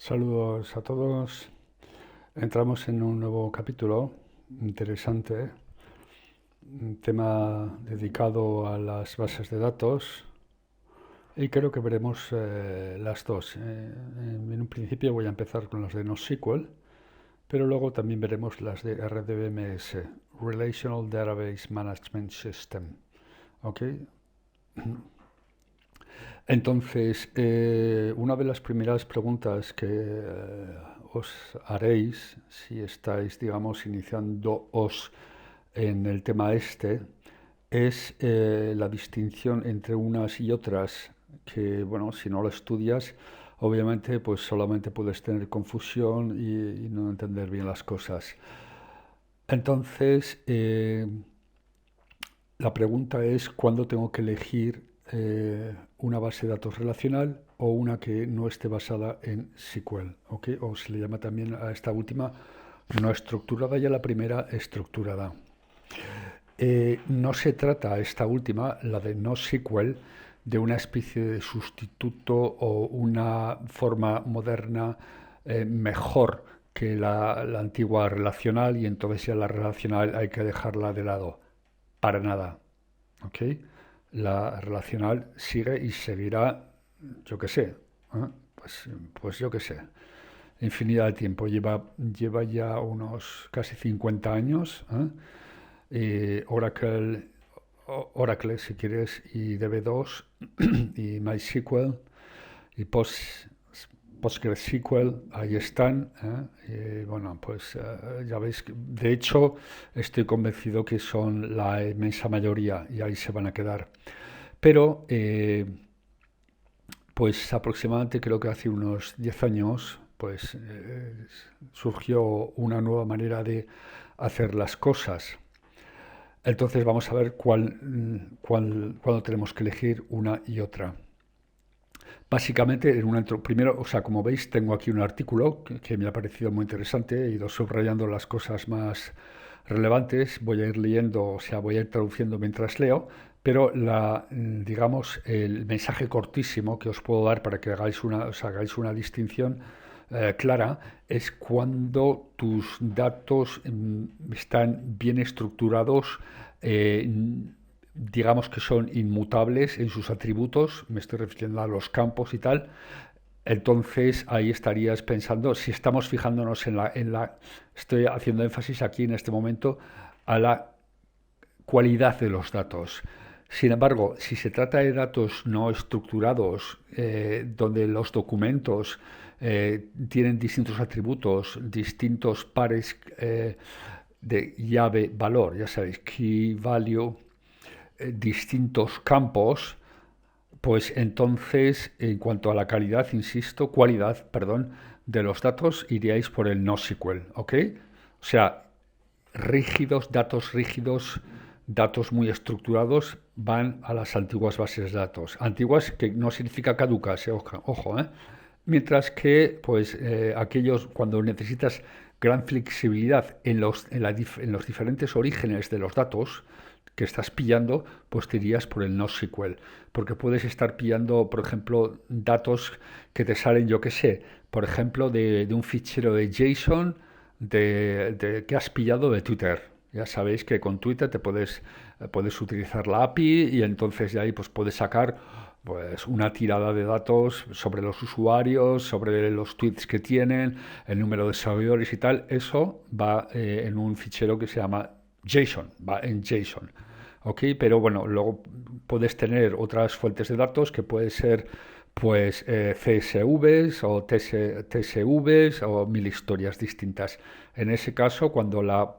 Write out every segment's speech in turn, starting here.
Saludos a todos. Entramos en un nuevo capítulo interesante, un tema dedicado a las bases de datos y creo que veremos las dos. En un principio voy a empezar con las de NoSQL, pero luego también veremos las de RDBMS, Relational Database Management System. ¿Ok? Entonces, una de las primeras preguntas que os haréis si estáis, digamos, iniciándoos en el tema este es la distinción entre unas y otras, que, bueno, si no lo estudias, obviamente, pues solamente puedes tener confusión y no entender bien las cosas. Entonces, la pregunta es cuándo tengo que elegir una base de datos relacional o una que no esté basada en SQL, ¿ok? O se le llama también a esta última no estructurada y a la primera estructurada. No se trata esta última, la de NoSQL, de una especie de sustituto o una forma moderna mejor que la antigua relacional y entonces ya la relacional hay que dejarla de lado. Para nada. ¿Ok? La relacional sigue y seguirá, yo qué sé, ¿eh? Pues yo qué sé, infinidad de tiempo. Lleva ya unos casi 50 años. Oracle, si quieres, y DB2, y MySQL, y PostgreSQL, ahí están. Bueno, pues ya veis que, de hecho, estoy convencido que son la inmensa mayoría y ahí se van a quedar. Pero, pues aproximadamente creo que hace unos 10 años, pues surgió una nueva manera de hacer las cosas. Entonces vamos a ver cuándo tenemos que elegir una y otra. Básicamente, primero, o sea, como veis, tengo aquí un artículo que me ha parecido muy interesante, he ido subrayando las cosas más relevantes, voy a ir leyendo, o sea, voy a ir traduciendo mientras leo, pero digamos, el mensaje cortísimo que os puedo dar para que os hagáis una distinción clara es cuando tus datos están bien estructurados, digamos que son inmutables en sus atributos, me estoy refiriendo a los campos y tal. Entonces ahí estarías pensando, si estamos fijándonos estoy haciendo énfasis aquí en este momento a la cualidad de los datos. Sin embargo, si se trata de datos no estructurados, donde los documentos tienen distintos atributos, distintos pares de llave-valor, ya sabéis, key value, distintos campos, pues entonces, en cuanto a la calidad, insisto, cualidad, perdón, de los datos, iríais por el NoSQL, ¿ok? O sea, rígidos, datos muy estructurados van a las antiguas bases de datos. Antiguas que no significa caducas, ojo, ¿eh? Mientras que, pues, aquellos, cuando necesitas gran flexibilidad en los diferentes orígenes de los datos que estás pillando, pues te irías por el NoSQL. Porque puedes estar pillando, por ejemplo, datos que te salen, yo qué sé, por ejemplo, de un fichero de JSON que has pillado de Twitter. Ya sabéis que con Twitter puedes utilizar la API y entonces de ahí pues puedes sacar pues una tirada de datos sobre los usuarios, sobre los tweets que tienen, el número de seguidores y tal. Eso va en un fichero que se llama JSON, va en JSON. ¿Ok? Pero bueno, luego puedes tener otras fuentes de datos que puede ser pues CSVs o TSVs o mil historias distintas. En ese caso, cuando la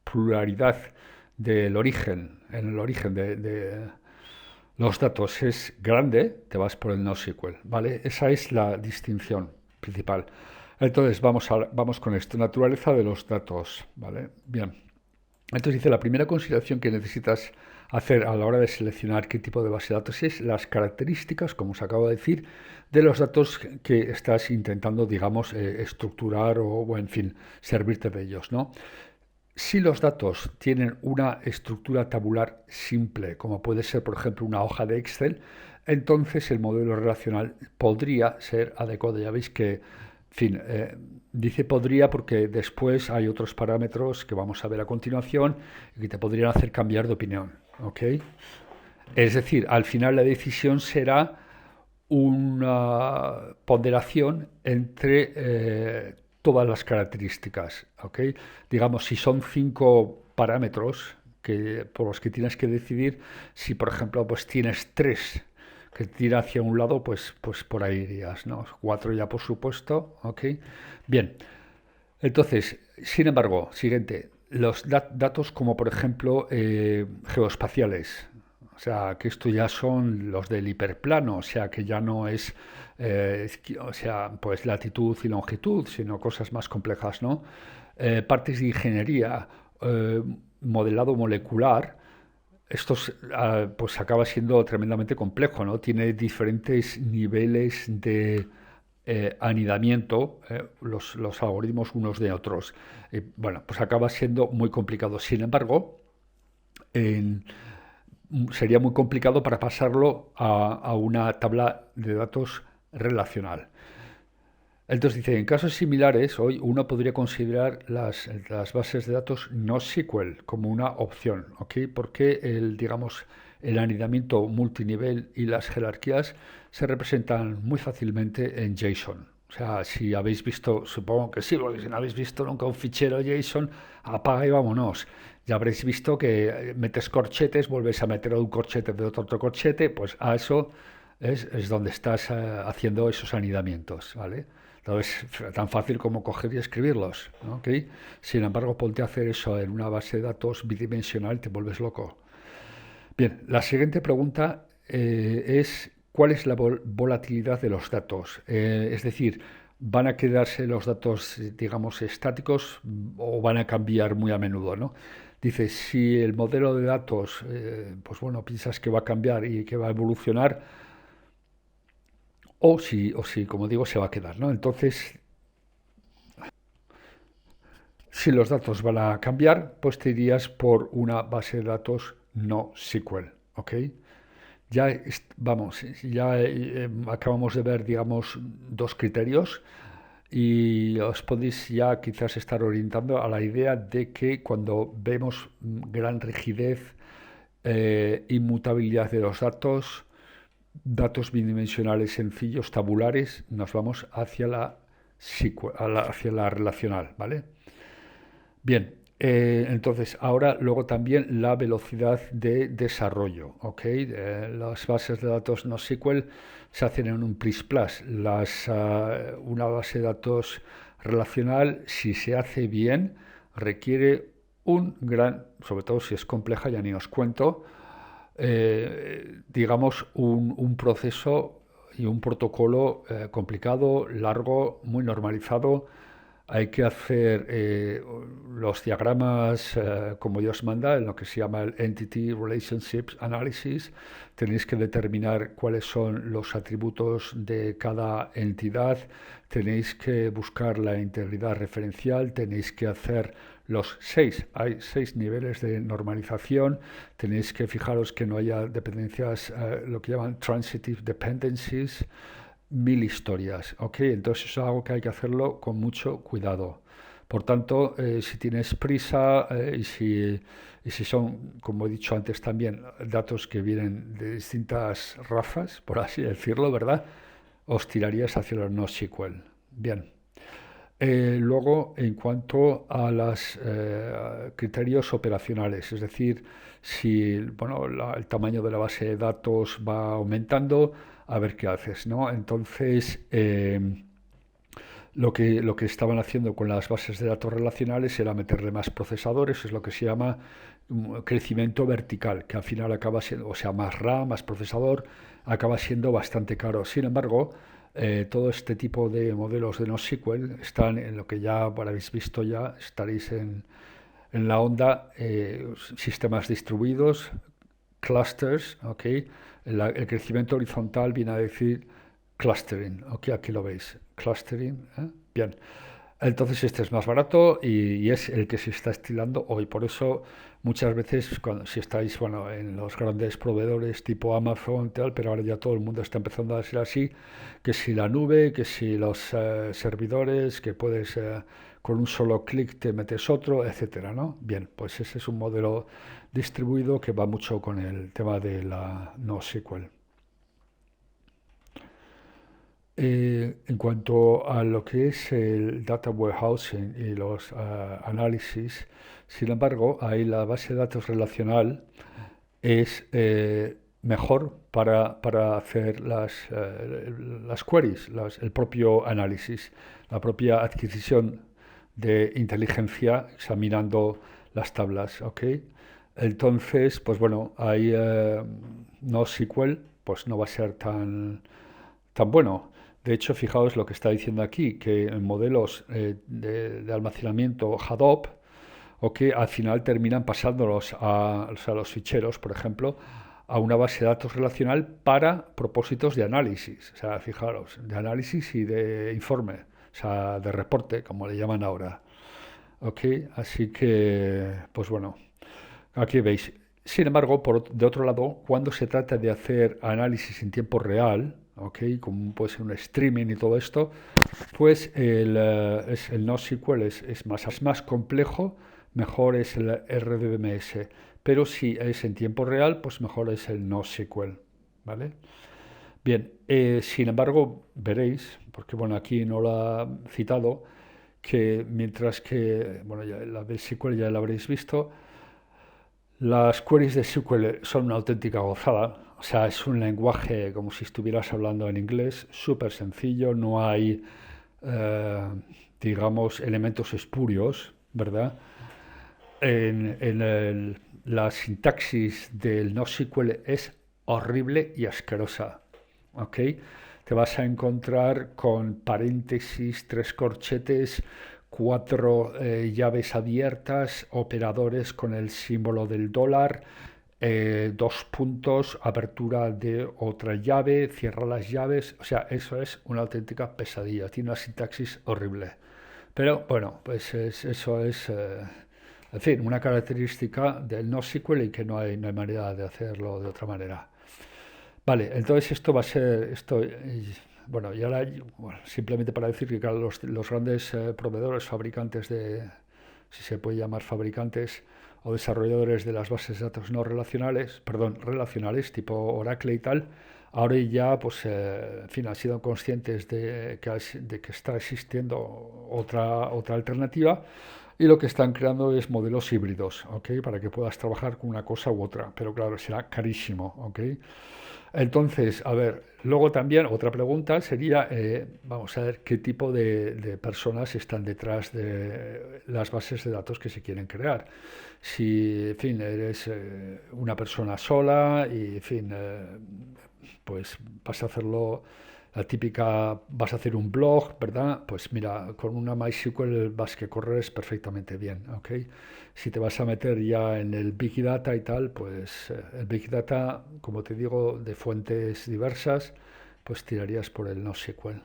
pluralidad en el origen de los datos es grande, te vas por el NoSQL, ¿vale? Esa es la distinción principal. Entonces, vamos con esto. Naturaleza de los datos, ¿vale? Bien. Entonces dice, la primera consideración que necesitas hacer a la hora de seleccionar qué tipo de base de datos es las características, como os acabo de decir, de los datos que estás intentando, digamos, estructurar o, en fin, servirte de ellos, ¿no? Si los datos tienen una estructura tabular simple, como puede ser, por ejemplo, una hoja de Excel, entonces el modelo relacional podría ser adecuado. Ya veis que, en fin, dice podría porque después hay otros parámetros que vamos a ver a continuación y que te podrían hacer cambiar de opinión. ¿Ok? Es decir, al final la decisión será una ponderación entre todas las características. ¿Ok? Digamos, si son 5 parámetros por los que tienes que decidir, si por ejemplo pues tienes 3 que tira hacia un lado, pues por ahí irías, ¿no? 4 ya por supuesto, ¿ok? Bien, entonces, sin embargo, siguiente, los datos como por ejemplo geoespaciales, o sea, que esto ya son los del hiperplano, o sea, que ya no es, o sea, pues latitud y longitud, sino cosas más complejas, ¿no? Partes de ingeniería, eh, modelado molecular, esto pues acaba siendo tremendamente complejo, ¿no? Tiene diferentes niveles de anidamiento, los algoritmos unos de otros. Bueno, pues acaba siendo muy complicado. Sin embargo, en- sería muy complicado para pasarlo a una tabla de datos relacional. Entonces dice, en casos similares, hoy uno podría considerar las bases de datos NoSQL como una opción, ¿ok? Porque digamos, el anidamiento multinivel y las jerarquías se representan muy fácilmente en JSON. O sea, si habéis visto, supongo que sí, porque si no habéis visto nunca un fichero JSON, apaga y vámonos. Ya habréis visto que metes corchetes, vuelves a meter un corchete de otro corchete, pues a eso es donde estás haciendo esos anidamientos, ¿vale? Entonces, tan fácil como coger y escribirlos, ¿no? ¿Ok? Sin embargo, ponte a hacer eso en una base de datos bidimensional y te vuelves loco. Bien, la siguiente pregunta es ¿cuál es la volatilidad de los datos? Es decir, ¿van a quedarse los datos, digamos, estáticos o van a cambiar muy a menudo, ¿no? Dice, si el modelo de datos, pues bueno, piensas que va a cambiar y que va a evolucionar, o si, como digo, se va a quedar, ¿no? Entonces, si los datos van a cambiar, pues te irías por una base de datos no SQL, ¿ok? Ya vamos, ya acabamos de ver, digamos, dos criterios y os podéis ya quizás estar orientando a la idea de que cuando vemos gran rigidez, inmutabilidad de los datos, datos bidimensionales sencillos, tabulares, nos vamos hacia la SQL, hacia la relacional, ¿vale? Bien, entonces ahora luego también la velocidad de desarrollo, ¿ok? Las bases de datos NoSQL se hacen en un plus++. Una base de datos relacional, si se hace bien, requiere un gran, sobre todo si es compleja, ya ni os cuento, digamos, un proceso y un protocolo complicado, largo, muy normalizado. Hay que hacer los diagramas como Dios manda, en lo que se llama el Entity Relationships Analysis. Tenéis que determinar cuáles son los atributos de cada entidad. Tenéis que buscar la integridad referencial. Tenéis que hacer hay 6 niveles de normalización. Tenéis que fijaros que no haya dependencias, lo que llaman transitive dependencies, 1000 historias, ¿ok? Entonces eso es algo que hay que hacerlo con mucho cuidado. Por tanto, si tienes prisa y si son, como he dicho antes también, datos que vienen de distintas razas, por así decirlo, ¿verdad? Os tirarías hacia los NoSQL. Bien. Luego, en cuanto a los criterios operacionales, es decir, si bueno, el tamaño de la base de datos va aumentando, a ver qué haces, ¿no? Entonces, lo que estaban haciendo con las bases de datos relacionales era meterle más procesadores, es lo que se llama crecimiento vertical, que al final acaba siendo, o sea, más RAM, más procesador, acaba siendo bastante caro. Sin embargo, todo este tipo de modelos de NoSQL están en lo que ya habéis visto, ya estaréis en la onda, sistemas distribuidos, clusters, ¿ok? El crecimiento horizontal viene a decir clustering, ¿ok? Aquí lo veis, clustering, ¿eh? Bien. Entonces este es más barato y es el que se está estilando hoy. Por eso muchas veces cuando si estáis bueno en los grandes proveedores tipo Amazon y tal, pero ahora ya todo el mundo está empezando a ser así, que si la nube, que si los servidores, que puedes con un solo clic te metes otro, etcétera, ¿no? Bien, pues ese es un modelo distribuido que va mucho con el tema de la NoSQL. En cuanto a lo que es el data warehousing y los análisis, sin embargo, ahí la base de datos relacional es mejor para hacer las queries, el propio análisis, la propia adquisición de inteligencia examinando las tablas, ¿ok? Entonces, pues bueno, ahí NoSQL pues no va a ser tan bueno. De hecho, fijaos lo que está diciendo aquí, que en modelos de almacenamiento Hadoop, o que al final terminan pasándolos o sea, los ficheros, por ejemplo, a una base de datos relacional para propósitos de análisis. O sea, fijaros, de análisis y de informe, o sea, de reporte, como le llaman ahora. Ok, así que, pues bueno, aquí veis. Sin embargo, de otro lado, cuando se trata de hacer análisis en tiempo real, ¿ok? Como puede ser un streaming y todo esto, pues el NoSQL es más complejo, mejor es el RDBMS. Pero si es en tiempo real, pues mejor es el NoSQL, ¿vale? Bien, sin embargo, veréis, porque bueno, aquí no lo ha citado, que mientras que, bueno, ya la del SQL ya la habréis visto, las queries de SQL son una auténtica gozada. O sea, es un lenguaje como si estuvieras hablando en inglés, súper sencillo, no hay, eh, digamos, elementos espurios, ¿verdad? La sintaxis del NoSQL es horrible y asquerosa, ¿ok? Te vas a encontrar con paréntesis, tres corchetes, cuatro llaves abiertas, operadores con el símbolo del dólar, dos puntos, apertura de otra llave, cierra las llaves, o sea, eso es una auténtica pesadilla, tiene una sintaxis horrible. Pero bueno, pues eso es, en fin, una característica del NoSQL y que no hay manera de hacerlo de otra manera. Vale, entonces esto va a ser, bueno, y ahora bueno, simplemente para decir que claro, los grandes proveedores, fabricantes si se puede llamar fabricantes o desarrolladores de las bases de datos no relacionales, perdón, relacionales tipo Oracle y tal, ahora ya, pues, en fin, han sido conscientes de que está existiendo otra alternativa y lo que están creando es modelos híbridos, ¿ok? Para que puedas trabajar con una cosa u otra, pero claro, será carísimo, ¿ok? Entonces, a ver, luego también otra pregunta sería, vamos a ver qué tipo de personas están detrás de las bases de datos que se quieren crear. Si, en fin, eres una persona sola y, en fin, pues vas a hacerlo, la típica, vas a hacer un blog, ¿verdad? Pues mira, con una MySQL vas que corres perfectamente bien, ¿ok? Si te vas a meter ya en el Big Data y tal, pues el Big Data, como te digo, de fuentes diversas, pues tirarías por el NoSQL.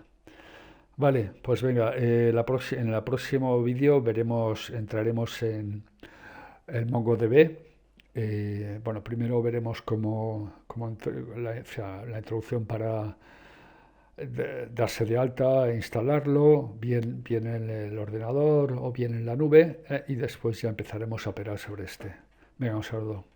Vale, pues venga, en el próximo vídeo entraremos en el MongoDB. Bueno, primero veremos o sea, la introducción para darse de alta, instalarlo, bien en el ordenador o bien en la nube, y después ya empezaremos a operar sobre este. Venga, un saludo.